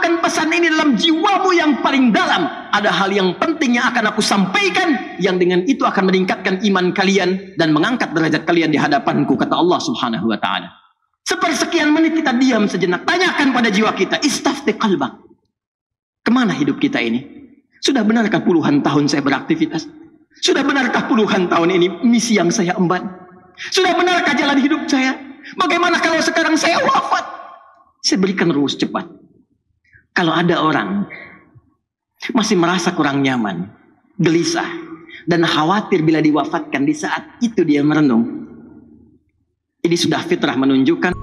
tanamkan pesan ini dalam jiwamu yang paling dalam. Ada hal yang penting yang akan aku sampaikan, yang dengan itu akan meningkatkan iman kalian dan mengangkat derajat kalian di hadapanku, kata Allah Subhanahu wa ta'ala. Sepersekian menit kita diam sejenak, tanyakan pada jiwa kita, istafti qalbak. Kemana hidup kita ini? Sudah benarkah puluhan tahun saya beraktivitas? Sudah benarkah puluhan tahun ini misi yang saya emban? Sudah benarkah jalan hidup saya? Bagaimana kalau sekarang saya wafat? Saya berikan rumus cepat. Kalau ada orang masih merasa kurang nyaman, gelisah, dan khawatir bila diwafatkan, di saat itu dia merenung, ini sudah fitrah menunjukkan.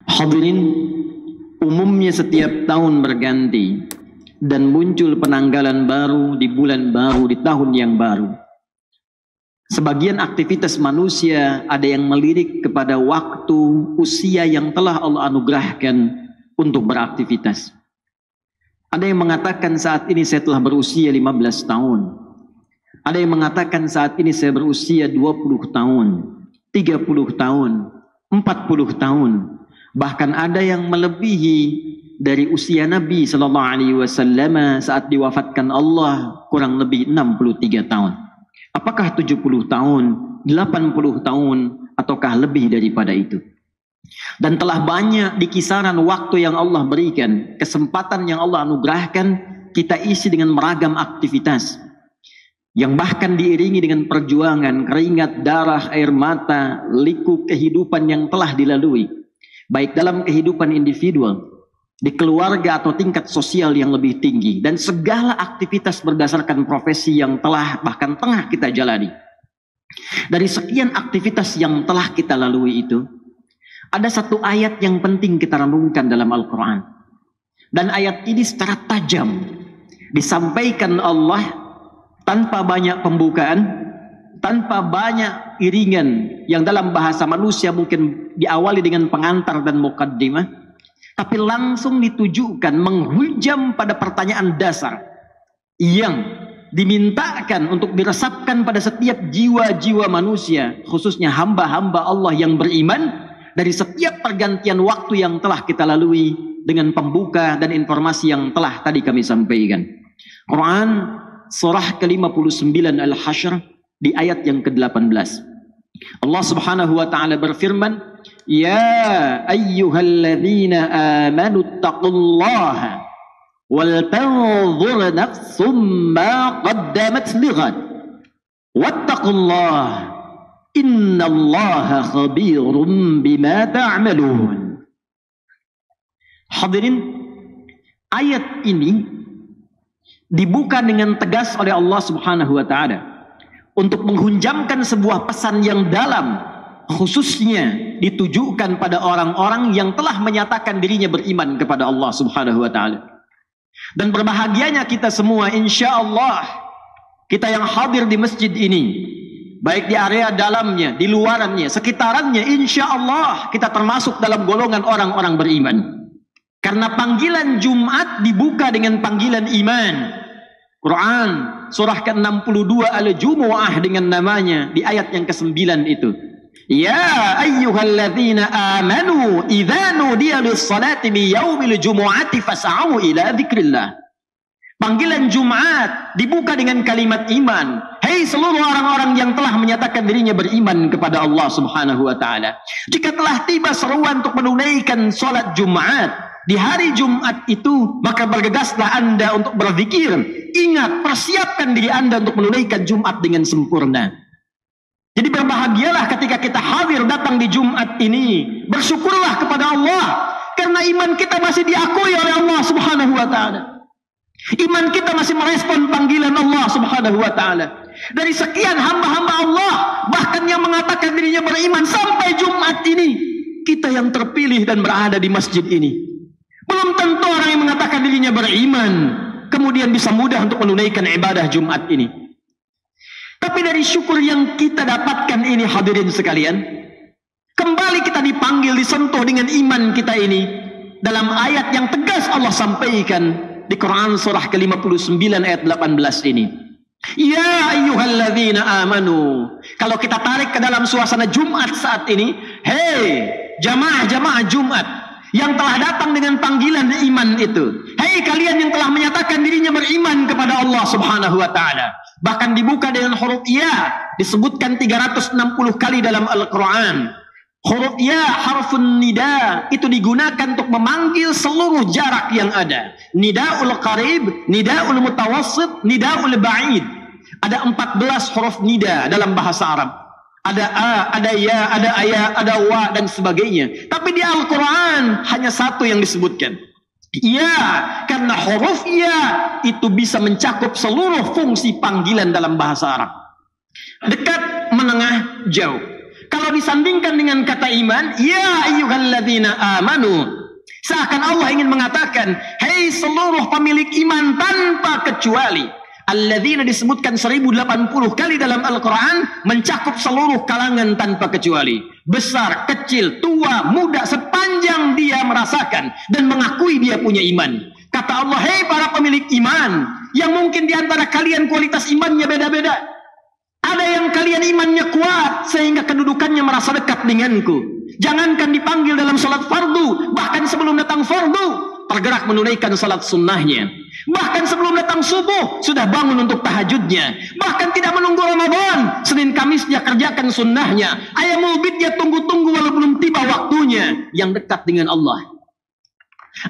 Hadirin, umumnya setiap tahun berganti dan muncul penanggalan baru di bulan baru, di tahun yang baru. Sebagian aktivitas manusia ada yang melirik kepada waktu usia yang telah Allah anugerahkan untuk beraktivitas. Ada yang mengatakan saat ini saya telah berusia 15 tahun. Ada yang mengatakan saat ini saya berusia 20 tahun, 30 tahun, 40 tahun. Bahkan ada yang melebihi dari usia Nabi Sallallahu Alaihi Wasallam saat diwafatkan Allah, kurang lebih 63 tahun. Apakah 70 tahun, 80 tahun, ataukah lebih daripada itu? Dan telah banyak di kisaran waktu yang Allah berikan, kesempatan yang Allah anugerahkan, kita isi dengan meragam aktivitas yang bahkan diiringi dengan perjuangan, keringat, darah, air mata, liku kehidupan yang telah dilalui, baik dalam kehidupan individual, di keluarga atau tingkat sosial yang lebih tinggi, dan segala aktivitas berdasarkan profesi yang telah bahkan tengah kita jalani. Dari sekian aktivitas yang telah kita lalui itu, ada satu ayat yang penting kita renungkan dalam Al-Quran. Dan ayat ini secara tajam disampaikan Allah tanpa banyak pembukaan, tanpa banyak iringan yang dalam bahasa manusia mungkin diawali dengan pengantar dan muqaddimah, tapi langsung ditujukan menghujam pada pertanyaan dasar yang dimintakan untuk diresapkan pada setiap jiwa-jiwa manusia, khususnya hamba-hamba Allah yang beriman, dari setiap pergantian waktu yang telah kita lalui, dengan pembuka dan informasi yang telah tadi kami sampaikan. Quran surah ke-59 Al-Hasyr di ayat yang ke-18. Allah Subhanahu wa taala berfirman, "Ya ayyuhalladzina amanu taqullaha wal tanzur nafsum ma qaddamat lighad wattaqullaha innallaha khabirum bima ta'malun." Hadirin, ayat ini dibuka dengan tegas oleh Allah Subhanahu wa taala untuk menghunjamkan sebuah pesan yang dalam, khususnya ditujukan pada orang-orang yang telah menyatakan dirinya beriman kepada Allah Subhanahu wa taala. Dan berbahagianya kita semua, insya Allah, kita yang hadir di masjid ini, baik di area dalamnya, di luarannya, sekitarannya, insya Allah kita termasuk dalam golongan orang-orang beriman. Karena panggilan Jumat dibuka dengan panggilan iman. Quran surah ke-62 Al-Jumu'ah dengan namanya di ayat yang ke-9 itu. Ya ayyuhalladzina amanu idza nudiya lis-salati min yaumil jumu'ati fas'au ila dzikrillah. Panggilan Jumat dibuka dengan kalimat iman. Hei seluruh orang-orang yang telah menyatakan dirinya beriman kepada Allah Subhanahu wa taala. Jika telah tiba seruan untuk menunaikan salat Jumat di hari Jumat itu, maka bergegaslah Anda untuk berzikir. Ingat, persiapkan diri Anda untuk menunaikan Jumat dengan sempurna. Jadi berbahagialah ketika kita hadir datang di Jumat ini. Bersyukurlah kepada Allah karena iman kita masih diakui oleh Allah Subhanahu wa taala. Iman kita masih merespon panggilan Allah Subhanahu wa taala. Dari sekian hamba-hamba Allah, bahkan yang mengatakan dirinya beriman sampai Jumat ini, kita yang terpilih dan berada di masjid ini. Belum tentu orang yang mengatakan dirinya beriman kemudian bisa mudah untuk menunaikan ibadah Jumat ini. Tapi dari syukur yang kita dapatkan ini, hadirin sekalian, kembali kita dipanggil, disentuh dengan iman kita ini dalam ayat yang tegas Allah sampaikan di Quran surah ke-59 ayat 18 ini. Ya ayyuhalladzina amanu. Kalau kita tarik ke dalam suasana Jumat saat ini, hei jamaah-jamaah Jumat yang telah datang dengan panggilan iman itu. Hei kalian yang telah menyatakan dirinya beriman kepada Allah Subhanahu wa taala. Bahkan dibuka dengan huruf ya, disebutkan 360 kali dalam Al-Qur'an. Huruf ya, harfun nida, itu digunakan untuk memanggil seluruh jarak yang ada. Nidaul qarib, nidaul mutawassit, nidaul ba'id. Ada 14 huruf nida dalam bahasa Arab. Ada a, ada ya, ada aya, ada wa, dan sebagainya. Tapi di Al-Quran hanya satu yang disebutkan. Ya, karena huruf ya itu bisa mencakup seluruh fungsi panggilan dalam bahasa Arab. Dekat, menengah, jauh. Kalau disandingkan dengan kata iman, ya ayyuhalladzina amanu, seakan Allah ingin mengatakan, hei seluruh pemilik iman tanpa kecuali. Alladzina disebutkan 1080 kali dalam Al-Quran, mencakup seluruh kalangan tanpa kecuali. Besar, kecil, tua, muda, sepanjang dia merasakan dan mengakui dia punya iman. Kata Allah, hei para pemilik iman, yang mungkin di antara kalian kualitas imannya beda-beda. Ada yang kalian imannya kuat sehingga kedudukannya merasa dekat denganku. Jangankan dipanggil dalam salat fardu, bahkan sebelum datang fardu tergerak menunaikan salat sunnahnya. Bahkan sebelum datang subuh sudah bangun untuk tahajudnya. Bahkan tidak menunggu Ramadan, Senin Kamis dia kerjakan sunnahnya. Ayamul bid dia tunggu-tunggu walau belum tiba waktunya. Yang dekat dengan Allah.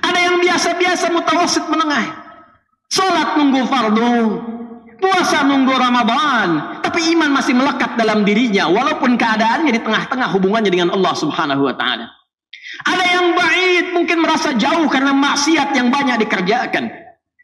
Ada yang biasa-biasa mutawasit menengah, salat nunggu fardu, puasa nunggu Ramadan, tapi iman masih melekat dalam dirinya walaupun keadaannya di tengah-tengah hubungannya dengan Allah Subhanahu wa taala. Ada yang ba'id, mungkin merasa jauh karena maksiat yang banyak dikerjakan,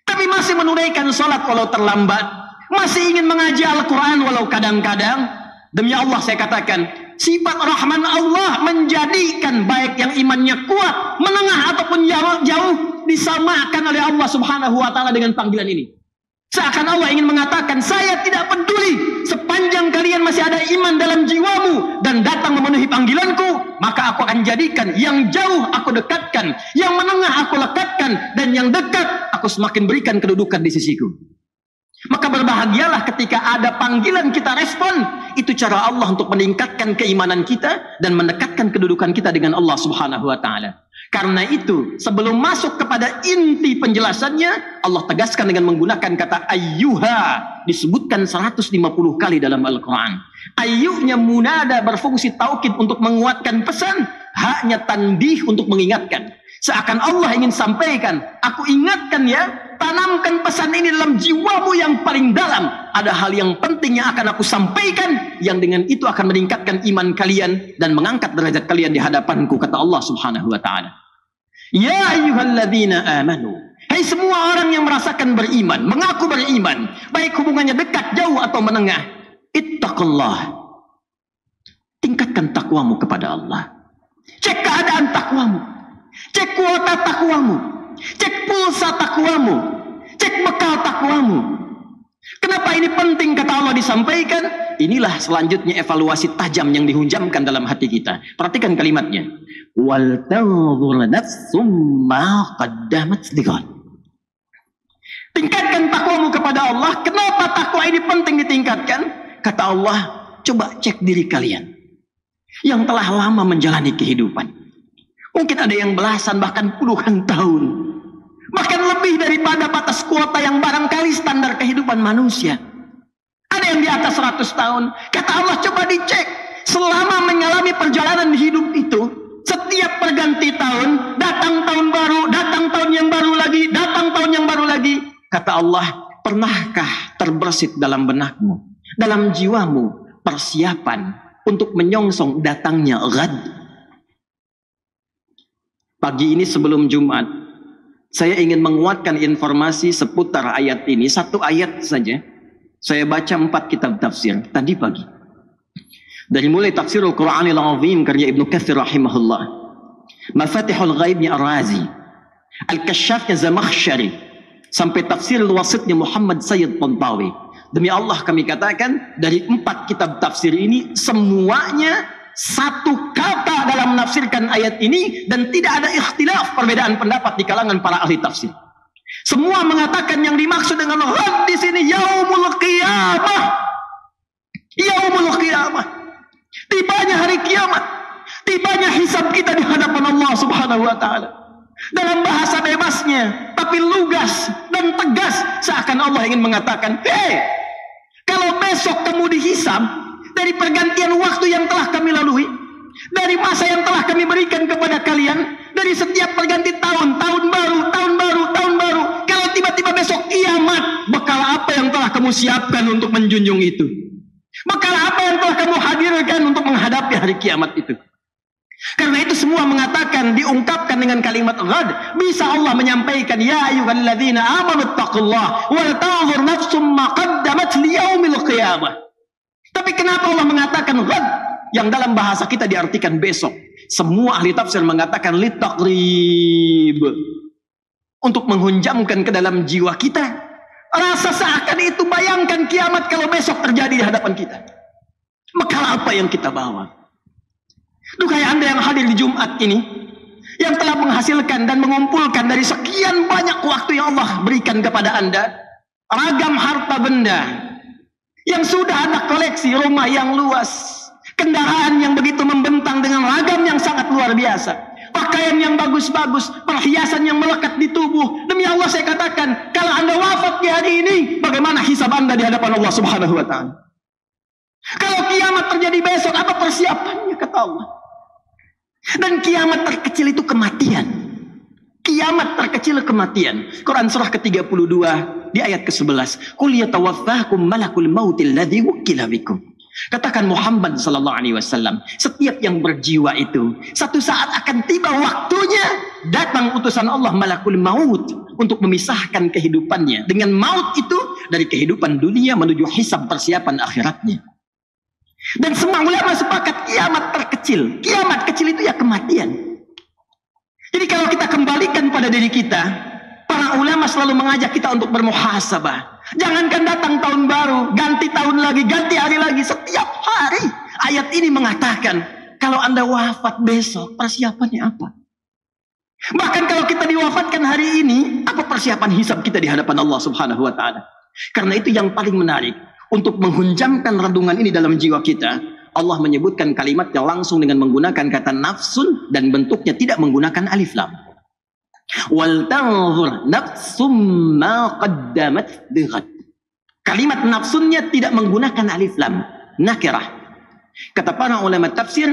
tapi masih menunaikan salat walau terlambat, masih ingin mengaji Al-Quran walau kadang-kadang. Demi Allah saya katakan, sifat rahman Allah menjadikan baik yang imannya kuat, menengah ataupun jauh disamakan oleh Allah Subhanahu wa taala dengan panggilan ini. Seakan Allah ingin mengatakan, saya tidak peduli sepanjang kalian masih ada iman dalam jiwamu dan datang memenuhi panggilanku, maka aku akan jadikan yang jauh aku dekatkan, yang menengah aku lekatkan, dan yang dekat aku semakin berikan kedudukan di sisiku. Maka berbahagialah ketika ada panggilan kita respon. Itu cara Allah untuk meningkatkan keimanan kita dan mendekatkan kedudukan kita dengan Allah Subhanahu wa taala. Karena itu, sebelum masuk kepada inti penjelasannya, Allah tegaskan dengan menggunakan kata ayyuha, disebutkan 150 kali dalam Al-Quran. Ayyuhnya munada berfungsi taukid untuk menguatkan pesan, haknya tanbih untuk mengingatkan. Seakan Allah ingin sampaikan, aku ingatkan ya, tanamkan pesan ini dalam jiwamu yang paling dalam. Ada hal yang penting yang akan aku sampaikan, yang dengan itu akan meningkatkan iman kalian dan mengangkat derajat kalian di hadapanku, kata Allah Subhanahu wa taala. Ya ayyuhalladzina amanu, hai semua orang yang merasakan beriman, mengaku beriman, baik hubungannya dekat, jauh atau menengah, ittaqullah, tingkatkan takwamu kepada Allah. Cek keadaan takwamu, cek kuota takwamu, cek pulsa takwamu, cek bekal takwamu. Kenapa ini penting kata Allah disampaikan? Inilah selanjutnya evaluasi tajam yang dihujamkan dalam hati kita. Perhatikan kalimatnya. Wal tanzur nafsum ma qaddamat lighad. Tingkatkan takwamu kepada Allah. Kenapa takwa ini penting ditingkatkan? Kata Allah, coba cek diri kalian yang telah lama menjalani kehidupan. Mungkin ada yang belasan bahkan puluhan tahun, bahkan lebih daripada batas kuota yang barangkali standar kehidupan manusia. Ada yang di atas 100 tahun. Kata Allah, coba dicek. Selama mengalami perjalanan hidup itu, setiap perganti tahun, datang tahun baru, datang tahun yang baru lagi, datang tahun yang baru lagi. Kata Allah, pernahkah terbersit dalam benakmu, dalam jiwamu, persiapan untuk menyongsong datangnya ghad? Pagi ini sebelum Jumat, saya ingin menguatkan informasi seputar ayat ini. Satu ayat saja. Saya baca 4 kitab tafsir tadi pagi. Dari mulai Tafsirul Quranil Azim karya Ibnu Katsir rahimahullah, Mafatihul Ghaibnya Ar-Razi, Al-Kasyafnya Zamakhsyari, sampai Tafsirul Wasitnya Muhammad Sayyid Tantawi. Demi Allah kami katakan, dari 4 kitab tafsir ini semuanya satu kata dalam menafsirkan ayat ini, dan tidak ada ikhtilaf, perbedaan pendapat di kalangan para ahli tafsir. Semua mengatakan yang dimaksud dengan ghad di sini yaumul qiyamah. Yaumul qiyamah. Tibanya hari kiamat. Tibanya hisab kita di hadapan Allah Subhanahu wa taala. Dalam bahasa bebasnya, tapi lugas dan tegas, seakan Allah ingin mengatakan, "Hei, kalau besok kamu dihisab dari pergantian waktu yang telah kami lalui, dari masa yang telah kami berikan kepada kalian, dari setiap perganti tahun, tahun baru, tahun baru, tahun baru, kalau tiba-tiba besok kiamat, bekal apa yang telah kamu siapkan untuk menjunjung itu? Bekal apa yang telah kamu hadirkan untuk menghadapi hari kiamat itu?" Karena itu semua mengatakan, diungkapkan dengan kalimat ghad. Bisa Allah menyampaikan, "Ya ayyuhalladzina amanu taqullaha wal tanzur nafsum ma qaddamat liyaumil qiyamah." Tapi kenapa Allah mengatakan ghad? Yang dalam bahasa kita diartikan besok. Semua ahli tafsir mengatakan litaqrib. Untuk menghunjamkan ke dalam jiwa kita rasa seakan itu, bayangkan kiamat kalau besok terjadi di hadapan kita. Bekal apa yang kita bawa? Duhai Anda yang hadir di Jumat ini, yang telah menghasilkan dan mengumpulkan dari sekian banyak waktu yang Allah berikan kepada Anda, ragam harta benda, yang sudah Anda koleksi, rumah yang luas, kendaraan yang begitu membentang dengan ragam yang sangat luar biasa, pakaian yang bagus-bagus, perhiasan yang melekat di tubuh. Demi Allah saya katakan, kalau Anda wafat di hari ini, bagaimana hisab Anda di hadapan Allah Subhanahu wa taala? Kalau kiamat terjadi besok, apa persiapannya, kata Allah? Dan kiamat terkecil itu kematian. Kiamat terkecil kematian. Quran surah ke-32 di ayat ke-11. Qul yatawaffakum malakul mautil ladzi wukila bikum. Katakan Muhammad sallallahu alaihi wasallam, setiap yang berjiwa itu satu saat akan tiba waktunya, datang utusan Allah malakul maut untuk memisahkan kehidupannya dengan maut itu dari kehidupan dunia menuju hisab persiapan akhiratnya. Dan semua ulama sepakat kiamat terkecil. Kiamat kecil itu ya kematian. Jadi kalau kita kembalikan pada diri kita, para ulama selalu mengajak kita untuk bermuhasabah. Jangankan datang tahun baru, ganti tahun lagi, ganti hari lagi, setiap hari. Ayat ini mengatakan, kalau Anda wafat besok, persiapannya apa? Bahkan kalau kita diwafatkan hari ini, apa persiapan hisab kita di hadapan Allah Subhanahu wa taala? Karena itu yang paling menarik, untuk menghunjamkan renungan ini dalam jiwa kita, Allah menyebutkan kalimat yang langsung dengan menggunakan kata nafsun dan bentuknya tidak menggunakan alif lam. Wal tanzur nafsum ma qaddamat bighad. Kalimat nafsunnya tidak menggunakan alif lam, nakirah. Kata para ulama tafsir,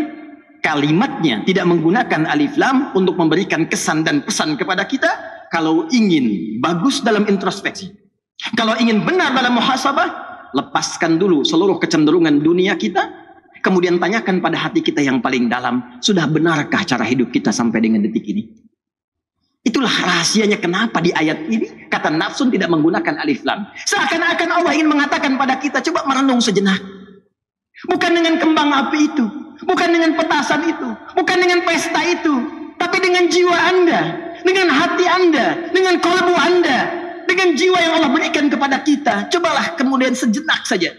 kalimatnya tidak menggunakan alif lam untuk memberikan kesan dan pesan kepada kita. Kalau ingin bagus dalam introspeksi, kalau ingin benar dalam muhasabah, lepaskan dulu seluruh kecenderungan dunia kita, kemudian tanyakan pada hati kita yang paling dalam, sudah benarkah cara hidup kita sampai dengan detik ini? Itulah rahasianya kenapa di ayat ini kata nafsun tidak menggunakan alif lam. Seakan-akan Allah ingin mengatakan pada kita, coba merenung sejenak. Bukan dengan kembang api itu, bukan dengan petasan itu, bukan dengan pesta itu, tapi dengan jiwa Anda, dengan hati Anda, dengan kalbu Anda, dengan jiwa yang Allah berikan kepada kita. Cobalah kemudian sejenak saja,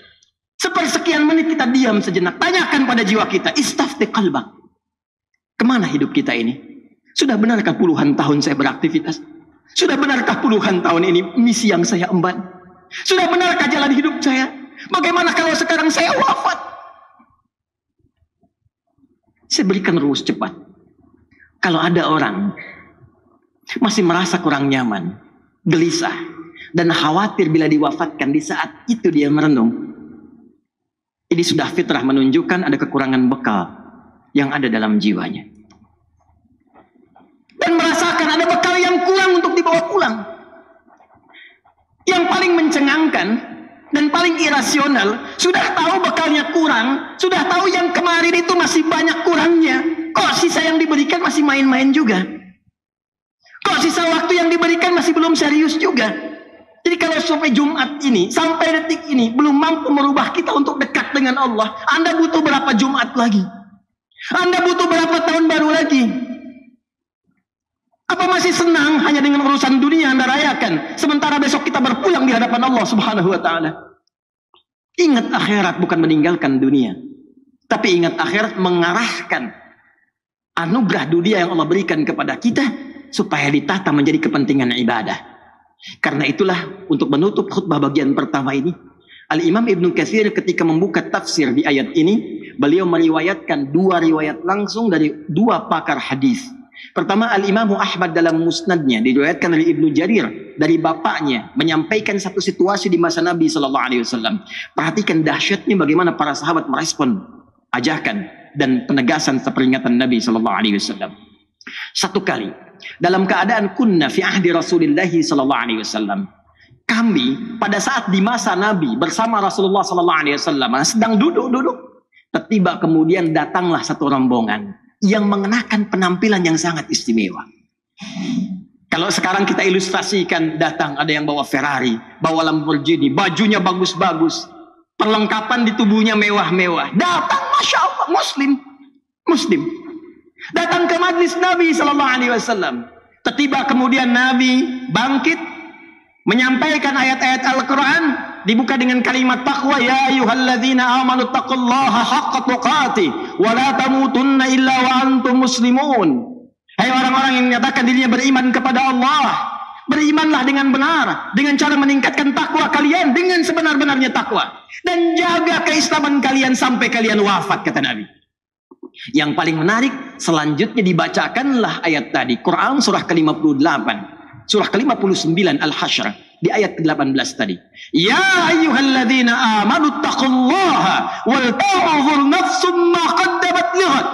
sepersekian menit kita diam sejenak, tanyakan pada jiwa kita, istafti qalbak, kemana hidup kita ini? Sudah benarkah puluhan tahun saya beraktivitas? Sudah benarkah puluhan tahun ini misi yang saya emban? Sudah benarkah jalan hidup saya? Bagaimana kalau sekarang saya wafat? Saya berikan rumus cepat. Kalau ada orang masih merasa kurang nyaman, gelisah, dan khawatir bila diwafatkan, di saat itu dia merenung, ini sudah fitrah menunjukkan ada kekurangan bekal yang ada dalam jiwanya, dan merasakan ada bekal yang kurang untuk dibawa pulang. Yang paling mencengangkan dan paling irasional, sudah tahu bekalnya kurang, sudah tahu yang kemarin itu masih banyak kurangnya, kok sisa yang diberikan masih main-main juga? Kok sisa waktu yang diberikan masih belum serius juga? Jadi kalau sampai Jumat ini, sampai detik ini belum mampu merubah kita untuk dekat dengan Allah, Anda butuh berapa Jumat lagi? Anda butuh berapa tahun baru lagi? Apa masih senang hanya dengan urusan dunia Anda rayakan, sementara besok kita berpulang di hadapan Allah Subhanahu wa taala? Ingat akhirat bukan meninggalkan dunia, tapi ingat akhirat mengarahkan anugerah dunia yang Allah berikan kepada kita supaya ditata menjadi kepentingan ibadah. Karena itulah untuk menutup khutbah bagian pertama ini, Al-Imam Ibnu Katsir ketika membuka tafsir di ayat ini beliau meriwayatkan 2 riwayat langsung dari 2 pakar hadis. Pertama, Al-Imamu Ahmad dalam musnadnya diriwayatkan dari Ibnu Jarir dari bapaknya menyampaikan satu situasi di masa Nabi SAW. Perhatikan dahsyatnya bagaimana para sahabat merespon ajakan dan penegasan peringatan Nabi SAW. Satu kali dalam keadaan kunna fi ahdi Rasulullah SAW, kami pada saat di masa Nabi bersama Rasulullah SAW sedang duduk-duduk, tiba kemudian datanglah satu rombongan yang mengenakan penampilan yang sangat istimewa. Kalau sekarang kita ilustrasikan, datang ada yang bawa Ferrari, bawa Lamborghini, bajunya bagus-bagus, perlengkapan di tubuhnya mewah-mewah, datang, Masya Allah, Muslim datang ke majlis Nabi SAW. Tiba kemudian Nabi bangkit menyampaikan ayat-ayat Al-Quran, dibuka dengan kalimat taqwa, ya ayyuhalladzina amanu taqullaha haqqa tuqatih wa la tamutunna illa wa antum muslimun. Hai orang-orang yang menyatakan dirinya beriman kepada Allah, berimanlah dengan benar, dengan cara meningkatkan takwa kalian dengan sebenar-benarnya takwa, dan jaga keislaman kalian sampai kalian wafat, kata Nabi. Yang paling menarik, selanjutnya dibacakanlah ayat tadi, Quran surah ke-58, surah ke-59 Al-Hasyr, di ayat ke-18 tadi. Ya ayyuhalladzina amanu taqullaha wal tanzur nafsum ma qaddamat lighad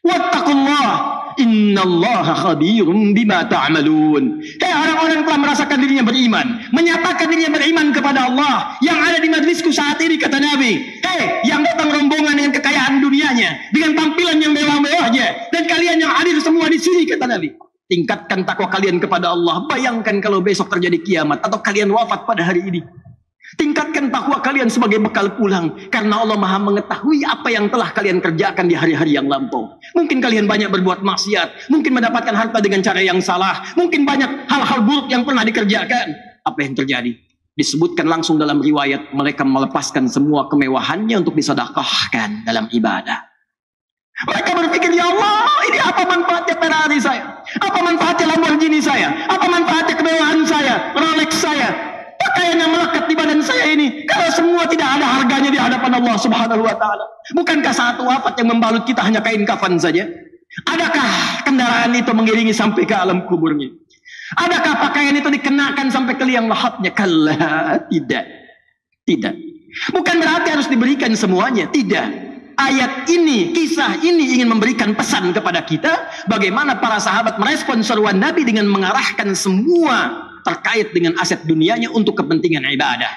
wattaqullaha innallaha khabirum bima ta'malun. Hai orang-orang yang telah merasakan dirinya beriman, menyatakan dirinya beriman kepada Allah, yang ada di majlisku saat ini, kata Nabi. Hei, yang datang rombongan dengan kekayaan dunianya, dengan tampilan yang mewah-mewahnya, dan kalian yang hadir semua di sini, kata Nabi, tingkatkan takwa kalian kepada Allah. Bayangkan kalau besok terjadi kiamat atau kalian wafat pada hari ini. Tingkatkan takwa kalian sebagai bekal pulang, karena Allah Maha mengetahui apa yang telah kalian kerjakan di hari-hari yang lampau. Mungkin kalian banyak berbuat maksiat, mungkin mendapatkan harta dengan cara yang salah, mungkin banyak hal-hal buruk yang pernah dikerjakan. Apa yang terjadi? Disebutkan langsung dalam riwayat, mereka melepaskan semua kemewahannya untuk disedekahkan dalam ibadah. Mereka berpikir, ya Allah, ini apa manfaatnya Ferrari saya? Apa manfaatnya Lamborghini saya? Apa manfaatnya kemewahan saya? Rolex saya? Pakaian yang melekat di badan saya ini, kalau semua tidak ada harganya di hadapan Allah Subhanahu wa Ta'ala. Bukankah saat wafat yang membalut kita hanya kain kafan saja? Adakah kendaraan itu mengiringi sampai ke alam kuburnya? Adakah pakaian itu dikenakan sampai ke liang lahatnya? Kalla, tidak. Bukan berarti harus diberikan semuanya, tidak. Ayat ini, kisah ini ingin memberikan pesan kepada kita bagaimana para sahabat merespon seruan Nabi dengan mengarahkan semua terkait dengan aset dunianya untuk kepentingan ibadah.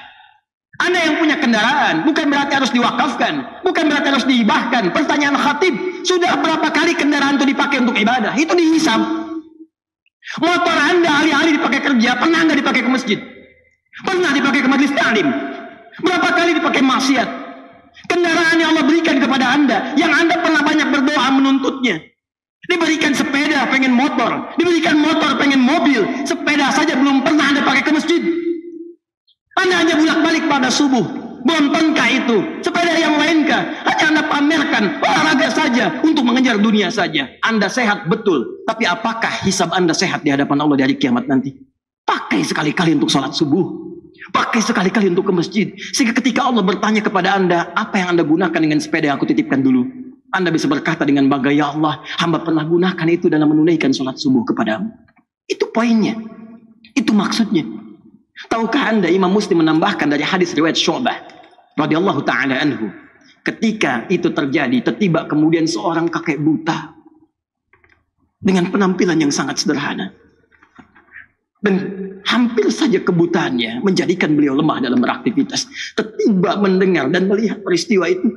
Anda yang punya kendaraan bukan berarti harus diwakafkan, bukan berarti harus dihibahkan. Pertanyaan khatib, sudah berapa kali kendaraan itu dipakai untuk ibadah? Itu dihisab. Motor Anda alih-alih dipakai kerja, pernah Anda dipakai ke masjid? Pernah dipakai ke majelis ta'lim? Berapa kali dipakai maksiat? Kendaraan yang Allah berikan kepada Anda, yang Anda pernah banyak berdoa menuntutnya. Diberikan sepeda, pengen motor. Diberikan motor, pengen mobil. Sepeda saja belum pernah Anda pakai ke masjid. Anda hanya bolak-balik pada subuh. Bontonkah itu? Sepeda yang lainkah? Hanya Anda pamerkan, olahraga saja, untuk mengejar dunia saja. Anda sehat, betul. Tapi apakah hisab Anda sehat di hadapan Allah di hari kiamat nanti? Pakai sekali-kali untuk sholat subuh. Pakai sekali-kali untuk ke masjid. Sehingga ketika Allah bertanya kepada Anda, apa yang Anda gunakan dengan sepeda yang aku titipkan dulu? Anda bisa berkata dengan bangga, ya Allah, hamba pernah gunakan itu dalam menunaikan sholat subuh kepadamu. Itu poinnya. Itu maksudnya. Tahukah Anda, Imam Muslim menambahkan dari hadis riwayat Syu'bah radhiyallahu ta'ala anhu, ketika itu terjadi, tiba kemudian seorang kakek buta dengan penampilan yang sangat sederhana. Dan hampir saja kebutaannya menjadikan beliau lemah dalam beraktivitas. Tiba mendengar dan melihat peristiwa itu,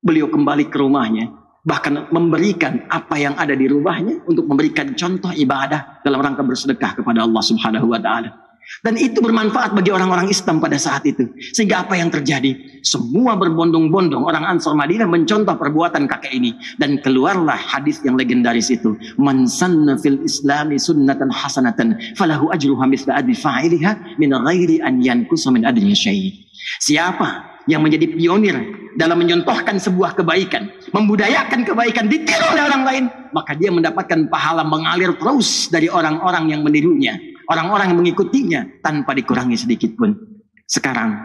beliau kembali ke rumahnya, bahkan memberikan apa yang ada di rumahnya untuk memberikan contoh ibadah dalam rangka bersedekah kepada Allah Subhanahu wa Ta'ala. Dan itu bermanfaat bagi orang-orang Islam pada saat itu. Sehingga apa yang terjadi? Semua berbondong-bondong orang Ansar Madinah mencontoh perbuatan kakek ini. Dan keluarlah hadis yang legendaris itu. Man sanna fil islami sunnatan hasanatan falahu ajruha misla ajri fa'iliha min ghairi an yankusa min ajrihi syai'. Siapa yang menjadi pionir dalam menyontohkan sebuah kebaikan, membudayakan kebaikan, ditiru oleh orang lain, maka dia mendapatkan pahala mengalir terus dari orang-orang yang menirunya, orang-orang yang mengikutinya tanpa dikurangi sedikit pun. Sekarang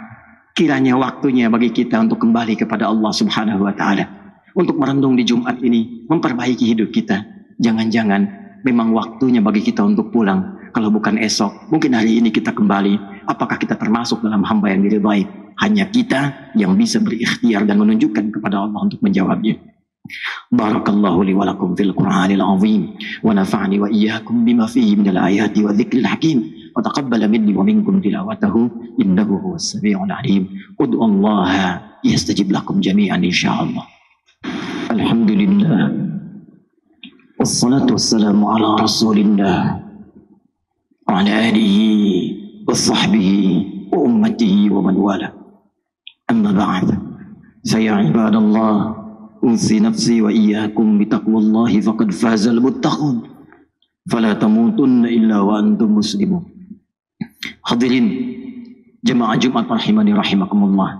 kiranya waktunya bagi kita untuk kembali kepada Allah Subhanahu wa Ta'ala. untuk merenung di Jumat ini, memperbaiki hidup kita. Jangan-jangan memang waktunya bagi kita untuk pulang. Kalau bukan esok, mungkin hari ini kita kembali. Apakah kita termasuk dalam hamba yang diridhai? Hanya kita yang bisa berikhtiar dan menunjukkan kepada Allah untuk menjawabnya. Barakallahu li wa lakum fil Qur'anil azim wa nafa'ani wa iyyakum bima fihi minal ayati wa dzikril hakim wa taqabbala minni wa minkum tilawatahu innahu huwas samiul alim. Ud'u Allah yastajib lakum jami'an insyaallah. Alhamdulillah. Wassalatu wassalamu ala Rasulillah wa ala alihi wa sahbihi wa ummatihi wa man wala. Amma ba'd. Saya ibadallah, أوصي نفسي وإياكم بتقوى الله فقد فاز المتقون فلا تموتن إلا وأنتم مسلمون. Hadirin jemaah Jumat rahimani rahimakumullah.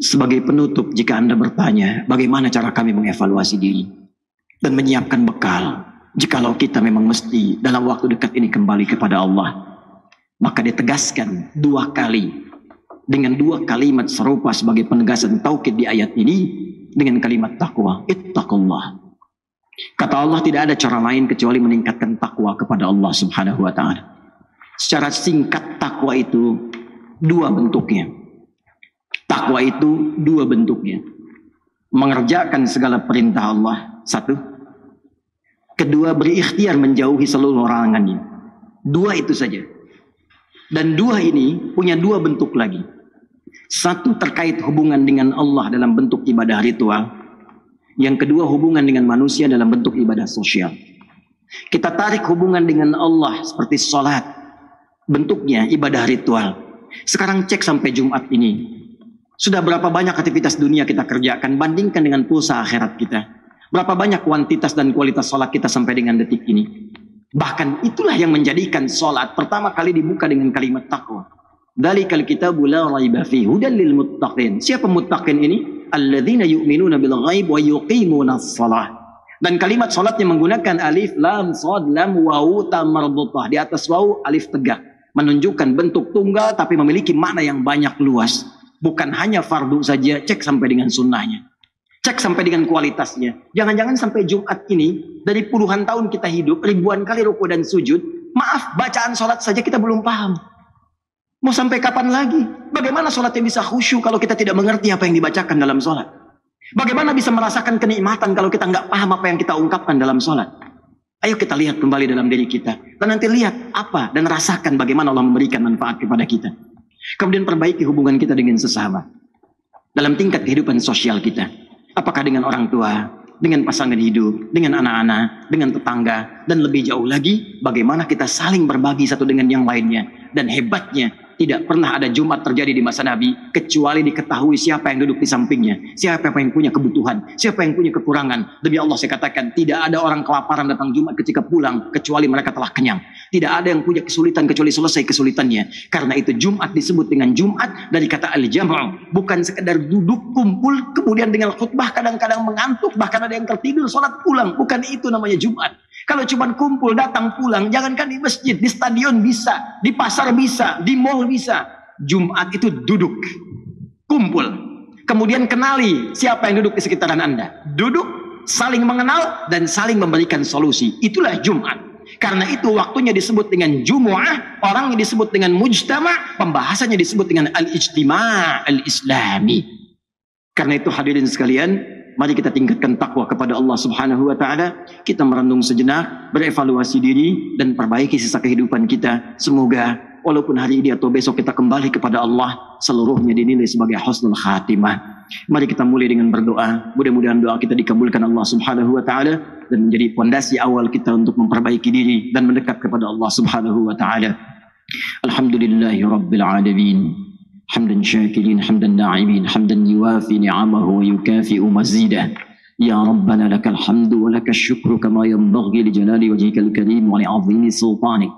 Sebagai penutup, jika Anda bertanya bagaimana cara kami mengevaluasi diri dan menyiapkan bekal jikalau kita memang mesti dalam waktu dekat ini kembali kepada Allah, maka ditegaskan 2 kali dengan 2 kalimat serupa sebagai penegasan taukid di ayat ini dengan kalimat takwa. Ittaqullah. Kata Allah, tidak ada cara lain kecuali meningkatkan takwa kepada Allah subhanahu wa ta'ala. Secara singkat, takwa itu 2 bentuknya. Takwa itu 2 bentuknya. Mengerjakan segala perintah Allah, 1. Kedua, berikhtiar menjauhi seluruh larangannya. 2 itu saja. Dan 2 ini punya 2 bentuk lagi. 1 terkait hubungan dengan Allah dalam bentuk ibadah ritual. Yang kedua hubungan dengan manusia dalam bentuk ibadah sosial. Kita tarik hubungan dengan Allah seperti sholat. Bentuknya ibadah ritual. Sekarang cek sampai Jumat ini. Sudah berapa banyak aktivitas dunia kita kerjakan, bandingkan dengan pulsa akhirat kita. Berapa banyak kuantitas dan kualitas sholat kita sampai dengan detik ini. Bahkan itulah yang menjadikan sholat pertama kali dibuka dengan kalimat takwa. Dzalikal kitabu la raiba fihi hudal lil muttaqin. Siapa muttaqin ini? Alladzina yu'minuna bil ghaib wa yuqimunas shalah. Dan kalimat salatnya menggunakan alif lam shad lam wawu ta marbutah. Di atas wawu alif tegak, menunjukkan bentuk tunggal tapi memiliki makna yang banyak luas. Bukan hanya fardu saja, cek sampai dengan sunnahnya. Cek sampai dengan kualitasnya. Jangan-jangan sampai Jumat ini, dari puluhan tahun kita hidup, ribuan kali ruku dan sujud, maaf, bacaan sholat saja kita belum paham. Mau sampai kapan lagi? Bagaimana sholatnya bisa khusyuk kalau kita tidak mengerti apa yang dibacakan dalam sholat? Bagaimana bisa merasakan kenikmatan kalau kita nggak paham apa yang kita ungkapkan dalam sholat? Ayo kita lihat kembali dalam diri kita. Dan nanti lihat apa dan rasakan bagaimana Allah memberikan manfaat kepada kita. Kemudian perbaiki hubungan kita dengan sesama. Dalam tingkat kehidupan sosial kita. Apakah dengan orang tua, dengan pasangan hidup, dengan anak-anak, dengan tetangga, dan lebih jauh lagi, bagaimana kita saling berbagi satu dengan yang lainnya. Dan hebatnya, tidak pernah ada Jumat terjadi di masa Nabi, kecuali diketahui siapa yang duduk di sampingnya, siapa yang punya kebutuhan, siapa yang punya kekurangan. Demi Allah saya katakan, tidak ada orang kelaparan datang Jumat ketika pulang, kecuali mereka telah kenyang. Tidak ada yang punya kesulitan, kecuali selesai kesulitannya. Karena itu Jumat disebut dengan Jumat dari kata al-jam'u. Bukan sekedar duduk, kumpul, kemudian dengan khutbah kadang-kadang mengantuk, bahkan ada yang tertidur, sholat pulang. Bukan itu namanya Jumat. Kalau cuma kumpul, datang pulang, jangankan di masjid, di stadion bisa, di pasar bisa, di mall bisa. Jumat itu duduk, kumpul, kemudian kenali siapa yang duduk di sekitaran Anda. Duduk, saling mengenal, dan saling memberikan solusi. Itulah Jumat. Karena itu waktunya disebut dengan Jumu'ah, orangnya disebut dengan Mujtama', pembahasannya disebut dengan Al-Ijtima' Al-Islami. Karena itu hadirin sekalian, mari kita tingkatkan takwa kepada Allah subhanahu wa ta'ala. Kita merenung sejenak, berevaluasi diri, dan perbaiki sisa kehidupan kita. Semoga walaupun hari ini atau besok kita kembali kepada Allah, seluruhnya dinilai sebagai husnul khatimah. Mari kita mulai dengan berdoa. Mudah-mudahan doa kita dikabulkan Allah subhanahu wa ta'ala, dan menjadi fondasi awal kita untuk memperbaiki diri dan mendekat kepada Allah subhanahu wa ta'ala. Alhamdulillahi rabbil alamin. حمدا شاكرين حمدا ناعمين حمدا يوافي نعمه ويكافئ مزيده يا ربنا لك الحمد ولك الشكر كما ينبغي لجلال وجهك الكريم ولعظيم سلطانك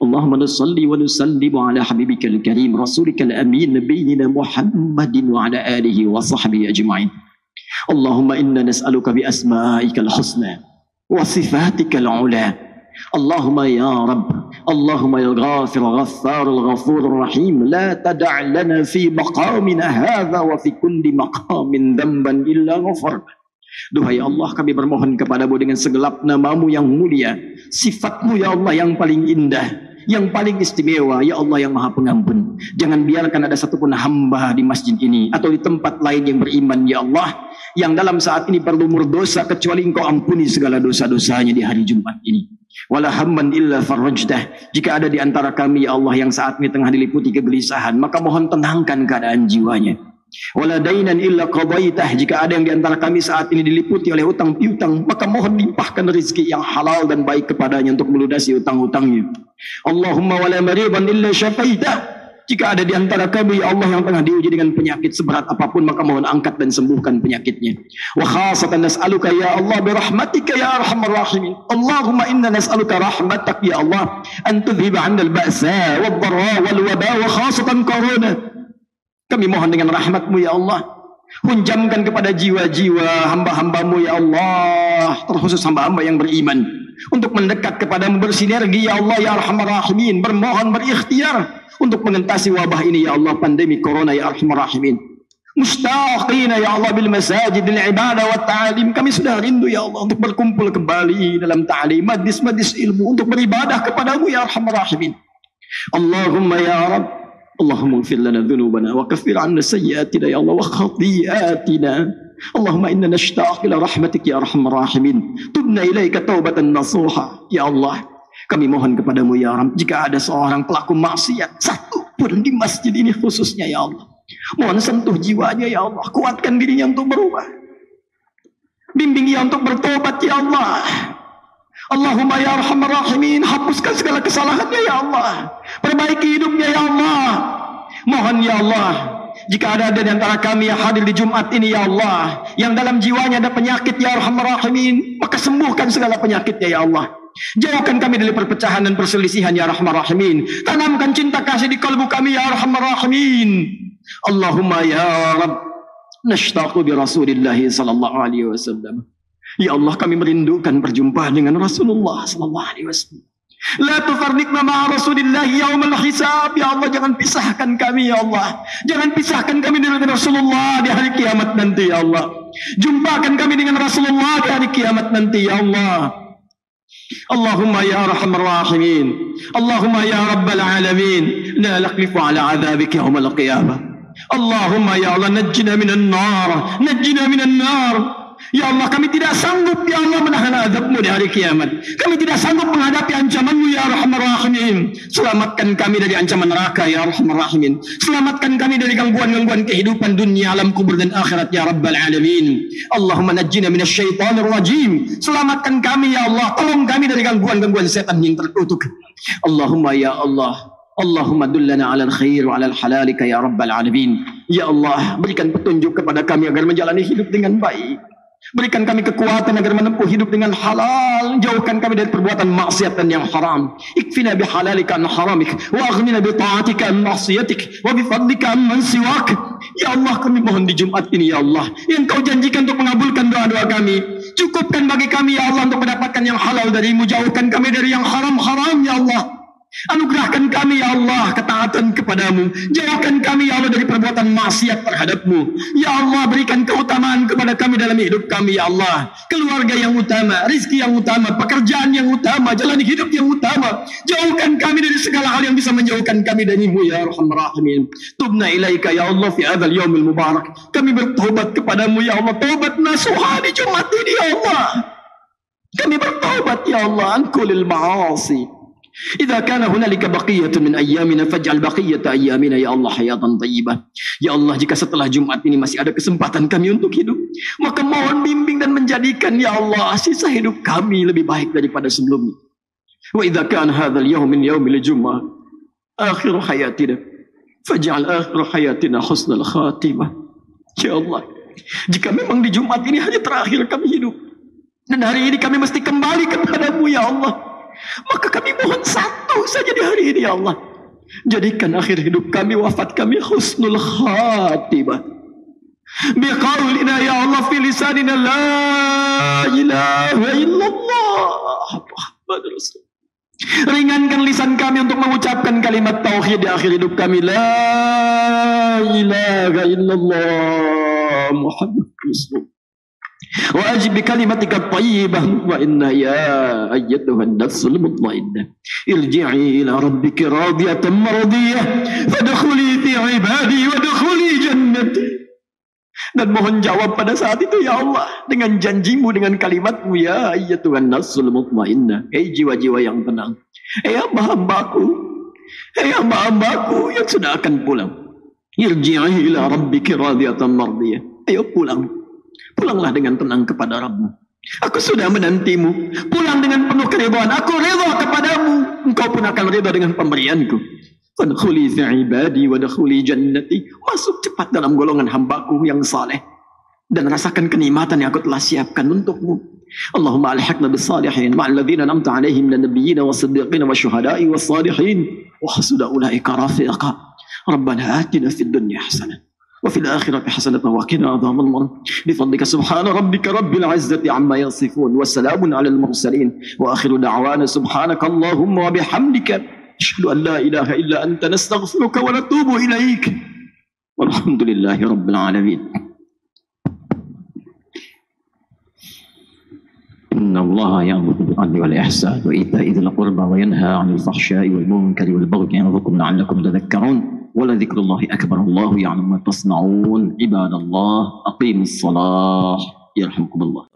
اللهم نصلي ونسلم على حبيبك الكريم رسولك الأمين نبينا محمد وعلى آله وصحبه أجمعين اللهم إنا نسألك بأسمائك الحسنى وصفاتك العلى اللهم يا رب Allahumma ya ghafir ghaffarul ghafurur rahim la tada' lana fi maqamina hadha wa fi kulli maqamin dhanban illa ghafar. Duhai Allah, kami bermohon kepadamu dengan segelap namamu yang mulia, sifatmu ya Allah yang paling indah, yang paling istimewa, ya Allah yang maha pengampun. Jangan biarkan ada satupun hamba di masjid ini atau di tempat lain yang beriman ya Allah, yang dalam saat ini berlumur dosa, kecuali Engkau ampuni segala dosa-dosanya di hari Jumat ini. Wala hamman illa farajdah. Jika ada di antara kami ya Allah yang saat ini tengah diliputi kegelisahan, maka mohon tenangkan keadaan jiwanya. Wala dainan illa qadaitah. Jika ada yang di antara kami saat ini diliputi oleh utang piutang, maka mohon limpahkan rezeki yang halal dan baik kepadanya untuk melunasi utang-utangnya. Allahumma wala maridan illa syafaitah. Jika ada di antara kami ya Allah yang tengah diuji dengan penyakit seberat apapun, maka mohon angkat dan sembuhkan penyakitnya. Wa khasatan nas'aluka ya Allah birahmatika ya arhamar rahimin. Allahumma inna nas'aluka rahmatak ya Allah an tudhiba 'anna al-ba'sa wad-dharra wal-waba wa khasatan corona. Kami mohon dengan rahmat-Mu ya Allah, hunjamkan kepada jiwa-jiwa hamba-hamba-Mu ya Allah, terkhusus hamba-hamba yang beriman, untuk mendekat kepadamu, bersinergi ya Allah ya arhamar rahimin, bermohon, berikhtiar untuk mengentasi wabah ini ya Allah, pandemi corona ya arhamar rahimin. Mustaqina ya Allah bil masajid, bil ibadah wa ta'alim. Kami sudah rindu ya Allah untuk berkumpul kembali dalam ta'lim, majlis-majlis ilmu, untuk beribadah kepadamu ya arhamar rahimin. Allahumma ya Rabb, Allahumma ighfir lana dhunubana wa kaffir 'anna sayyi'atina ya Allah wa khati'atina. Allahumma inna nashtaq ila rahmatik ya arhamar rahimin. Tubna ilaika taubatan nasuha ya Allah. Kami mohon kepadamu ya Rabb, jika ada seorang pelaku maksiat satu pun di masjid ini khususnya ya Allah, mohon sentuh jiwanya ya Allah, kuatkan dirinya untuk berubah, bimbing ia untuk bertobat ya Allah. Allahumma ya arhamar rahimin, hapuskan segala kesalahannya ya Allah, perbaiki hidupnya ya Allah. Mohon ya Allah, jika ada di antara kami yang hadir di Jumat ini ya Allah, yang dalam jiwanya ada penyakit ya arhamar rahimin, maka sembuhkan segala penyakitnya ya Allah. Jauhkan kami dari perpecahan dan perselisihan ya arhamar rahimin. Tanamkan cinta kasih di kalbu kami ya arhamar rahimin. Allahumma ya Rabb, nashtaqu bi Rasulillah sallallahu alaihi wasallam. Ya Allah, kami merindukan perjumpaan dengan Rasulullah sallallahu alaihi wasallam. La tufarriqna ma'a Rasulillah yaumal hisab. Ya Allah, jangan pisahkan kami ya Allah. Jangan pisahkan kami dengan Rasulullah di hari kiamat nanti ya Allah. Jumpakan kami dengan Rasulullah di hari kiamat nanti ya Allah. Allahumma ya arhamar rahimin, Allahumma ya rabbal alamin, la naqlifu ala adzabika yaumal qiyamah. Allahumma ya Allah, najjina minan nar, najjina minan nar. Ya Allah, kami tidak sanggup ya Allah menahan azab-Mu di hari kiamat. Kami tidak sanggup menghadapi ancaman-Mu ya arhamar rahimin. Selamatkan kami dari ancaman neraka ya arhamar rahimin. Selamatkan kami dari gangguan-gangguan kehidupan dunia, alam kubur dan akhirat ya rabbal alamin. Allahumma najjina minasyaitonir rajim. Selamatkan kami ya Allah, tolong kami dari gangguan-gangguan setan yang terkutuk. Allahumma ya Allah, Allahumma dullana ala al-khair wa ala al-halalika ya rabbal alamin. Ya Allah, berikan petunjuk kepada kami agar menjalani hidup dengan baik. Berikan kami kekuatan agar menempuh hidup dengan halal. Jauhkan kami dari perbuatan maksiat dan yang haram. Ikfina bihalalika an haramik, wa aghnina bi ta'atika an ma'siyatik, wa bi fadlika amman siwak. Ya Allah, kami mohon di Jumat ini ya Allah, yang Kau janjikan untuk mengabulkan doa-doa kami, cukupkan bagi kami ya Allah untuk mendapatkan yang halal darimu. Jauhkan kami dari yang haram-haram ya Allah. Anugerahkan kami ya Allah ketaatan kepadamu. Jauhkan kami ya Allah dari perbuatan maksiat terhadap-Mu. Ya Allah, berikan keutamaan kepada kami dalam hidup kami ya Allah. Keluarga yang utama, rizki yang utama, pekerjaan yang utama, jalan hidup yang utama. Jauhkan kami dari segala hal yang bisa menjauhkan kami dari-Mu ya arhamar rahimin. Tubna ilaika ya Allah fi hadzal yaumil mubarak. Kami bertobat kepadamu ya Allah, taubat nasuha di Jumat ini ya Allah. Kami bertobat ya Allah an kulil ma'asi. Idza kana hunalika baqiyatun min ayyamina faj'al baqiyata ayyamina ya Allah hayatan thayyibah. Ya Allah, jika setelah Jumat ini masih ada kesempatan kami untuk hidup, maka mohon bimbing dan menjadikan ya Allah sisa hidup kami lebih baik daripada sebelumnya. Wa idza kana hadzal yaum min yaumil jumu'ah akhir hayatina faj'al akhir hayatina husnal khatimah. Ya Allah, jika memang di Jumat ini hanya terakhir kami hidup dan hari ini kami mesti kembali kepadamu ya Allah, maka kami mohon satu saja di hari ini ya Allah, jadikan akhir hidup kami, wafat kami husnul khatimah. Biqaulina ya Allah fi lisanina la ilaha illallah Muhammadur Rasul. Ringankan lisan Mampukan kami untuk mengucapkan kalimat tauhid di akhir hidup kami. La ilaha illallah Muhammad Rasulullah. وأجب بكلمتك الطيبة وإن يا أيتها النفس المطمئنة ارجعي إلى ربك راضية مرضية فادخلي في عبادي وادخلي جنتي. Dan mohon jawab pada saat itu, ya Allah, dengan janjimu, dengan kalimatmu, ya ayyatuhan nafsul mutmainnah, jiwa-jiwa yang tenang, hamba-hambaku, hamba-hambaku yang sudah akan pulang, irji'i ila rabbiki radiyatan mardiyah, ayo pulanglah dengan tenang kepada Rabbmu. Aku sudah menantimu, pulang dengan penuh keridhaan, aku ridha kepadamu, engkau pun akan ridha dengan pemberianku. Fadkhuli fi ibadi wa dakhuli jannati. Masuk cepat dalam golongan hambaku yang saleh dan rasakan kenikmatan yang aku telah siapkan untukmu. Allahumma alhiqna bis salihin ma'al ladzina an'amta 'alaihim minan nabiyyin was-siddiqin wasyuhada'i was-salihin wa hasuna ulaika rafiqa. Rabbana atina fid dunya hasanah wa fil akhirati hasanatan wa qina adzaban nar. Bi fadlika subhana rabbika rabbil 'izzati 'amma yasifun wa salamun 'alal mursalin wa akhiru da'wana subhanaka Allahumma wa bihamdika أشهد أن لا إله إلا أنت نستغفرك ونتوب إليك والحمد لله رب العالمين. إن الله يأمر بالعدل والإحسان وإيتاء ذي القربى وينهى عن الفحشاء والمنكر والبغي يعظكم لعلكم تذكرون ولذكر الله أكبر الله يعلم ما تصنعون. عباد الله أقيموا الصلاة يرحمكم الله.